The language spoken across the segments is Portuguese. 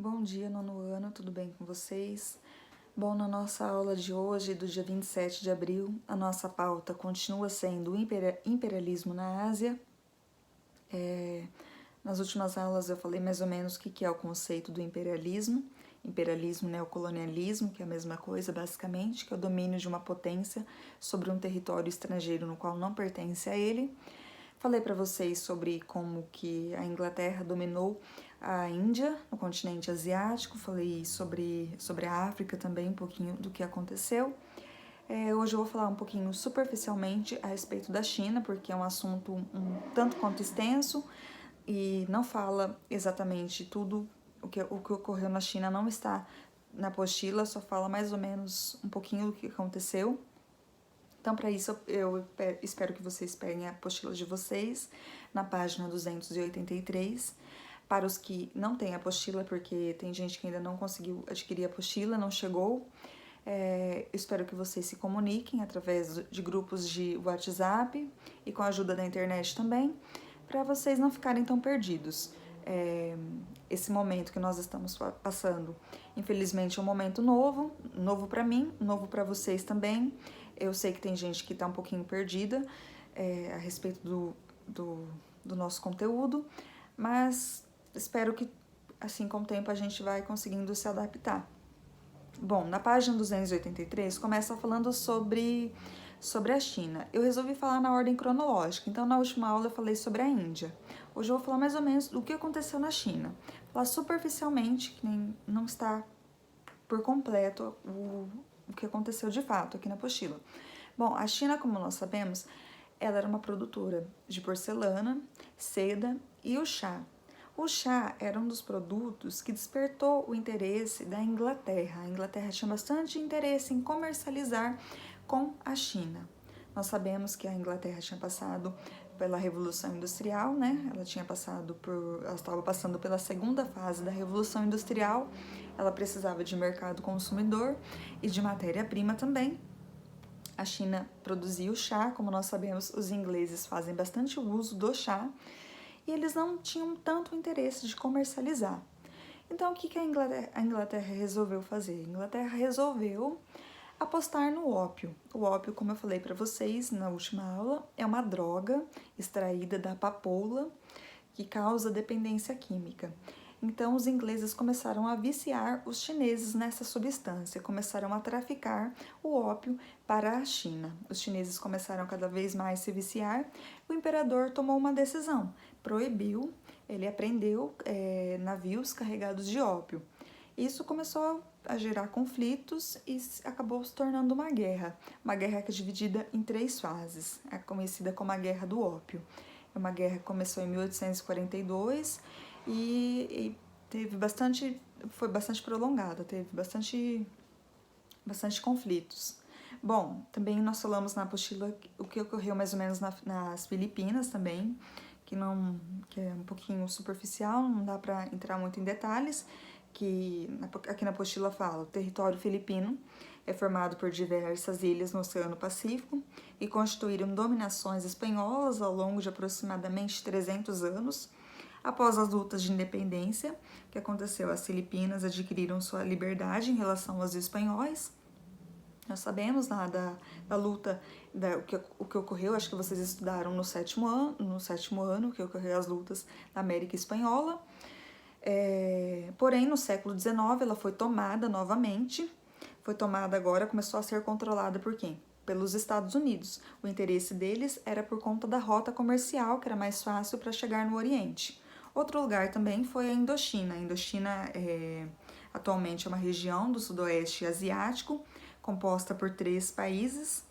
Bom dia, nono ano, tudo bem com vocês? Bom, na nossa aula de hoje, do dia 27 de abril, a nossa pauta continua sendo o imperialismo na Ásia. Nas últimas aulas eu falei mais ou menos o que é o conceito do imperialismo. Imperialismo, neocolonialismo, que é a mesma coisa basicamente, que é o domínio de uma potência sobre um território estrangeiro no qual não pertence a ele. Falei para vocês sobre como que a Inglaterra dominou a Índia, no continente asiático, falei sobre a África também, um pouquinho do que aconteceu. Hoje eu vou falar um pouquinho superficialmente a respeito da China, porque é um assunto um tanto quanto extenso e não fala exatamente tudo o que ocorreu na China, não está na apostila, só fala mais ou menos um pouquinho do que aconteceu. Então, para isso, eu espero que vocês peguem a apostila de vocês na página 283. Para os que não têm apostila, porque tem gente que ainda não conseguiu adquirir a apostila, não chegou, espero que vocês se comuniquem através de grupos de WhatsApp e com a ajuda da internet também, para vocês não ficarem tão perdidos. Esse momento que nós estamos passando, infelizmente, é um momento novo, novo para mim, novo para vocês também. Eu sei que tem gente que está um pouquinho perdida a respeito do nosso conteúdo, mas espero que, assim, com o tempo a gente vai conseguindo se adaptar. Bom, na página 283 começa falando sobre a China. Eu resolvi falar na ordem cronológica, então na última aula eu falei sobre a Índia. Hoje eu vou falar mais ou menos do que aconteceu na China. Falar superficialmente, que nem não está por completo o que aconteceu de fato aqui na apostila. Bom, a China, como nós sabemos, ela era uma produtora de porcelana, seda e o chá. O chá era um dos produtos que despertou o interesse da Inglaterra. A Inglaterra tinha bastante interesse em comercializar com a China. Nós sabemos que a Inglaterra tinha passado pela Revolução Industrial, né? Ela estava passando pela segunda fase da Revolução Industrial. Ela precisava de mercado consumidor e de matéria-prima também. A China produzia o chá, como nós sabemos, os ingleses fazem bastante uso do chá, e eles não tinham tanto interesse de comercializar. Então, o que a Inglaterra resolveu fazer? A Inglaterra resolveu apostar no ópio. O ópio, como eu falei para vocês na última aula, é uma droga extraída da papoula que causa dependência química. Então, os ingleses começaram a viciar os chineses nessa substância, começaram a traficar o ópio para a China. Os chineses começaram cada vez mais a se viciar. O imperador tomou uma decisão, proibiu, ele apreendeu navios carregados de ópio. Isso começou a gerar conflitos e acabou se tornando uma guerra que é dividida em 3 fases, é conhecida como a Guerra do Ópio. É uma guerra que começou em 1842 e foi bastante prolongada, teve bastante conflitos. Bom, também nós falamos na apostila o que ocorreu mais ou menos nas Filipinas também, que é um pouquinho superficial, não dá para entrar muito em detalhes, que aqui na apostila fala: o território filipino é formado por diversas ilhas no Oceano Pacífico e constituíram dominações espanholas ao longo de aproximadamente 300 anos. Após as lutas de independência que aconteceu, as Filipinas adquiriram sua liberdade em relação aos espanhóis. Nós sabemos lá da luta, o que ocorreu, acho que vocês estudaram no sétimo ano, que ocorreu as lutas da América Espanhola. Porém, no século XIX, ela foi tomada novamente. Foi tomada agora, começou a ser controlada por quem? Pelos Estados Unidos. O interesse deles era por conta da rota comercial, que era mais fácil para chegar no Oriente. Outro lugar também foi a Indochina. A Indochina atualmente é uma região do sudoeste asiático, composta por 3 países.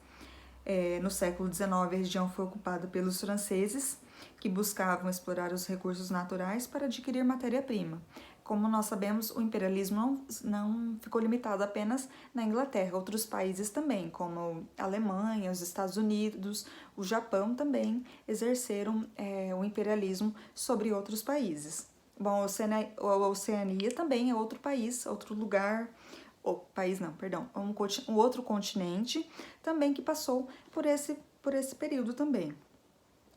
No século XIX, a região foi ocupada pelos franceses, que buscavam explorar os recursos naturais para adquirir matéria-prima. Como nós sabemos, o imperialismo não ficou limitado apenas na Inglaterra, outros países também, como a Alemanha, os Estados Unidos, o Japão também exerceram o imperialismo sobre outros países. Bom, a Oceania também é outro país, outro lugar, um outro continente também que passou por esse período também.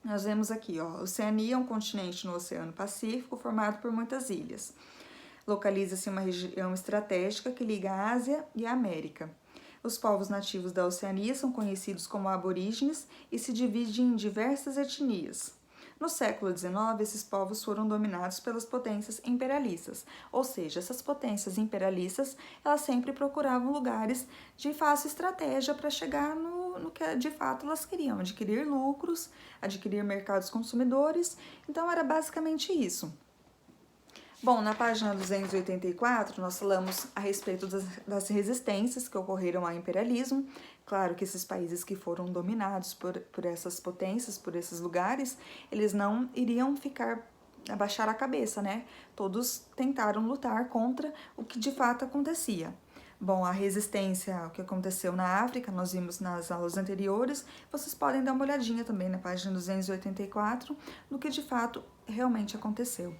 Nós vemos aqui, a Oceania é um continente no Oceano Pacífico formado por muitas ilhas. Localiza-se em uma região estratégica que liga a Ásia e a América. Os povos nativos da Oceania são conhecidos como aborígenes e se dividem em diversas etnias. No século XIX, esses povos foram dominados pelas potências imperialistas, ou seja, essas potências imperialistas elas sempre procuravam lugares de fácil estratégia para chegar no que de fato elas queriam, adquirir lucros, adquirir mercados consumidores, então era basicamente isso. Bom, na página 284, nós falamos a respeito das resistências que ocorreram ao imperialismo. Claro que esses países que foram dominados por essas potências, por esses lugares, eles não iriam abaixar a cabeça, né? Todos tentaram lutar contra o que de fato acontecia. Bom, a resistência ao que aconteceu na África, nós vimos nas aulas anteriores, vocês podem dar uma olhadinha também na página 284, no que de fato realmente aconteceu.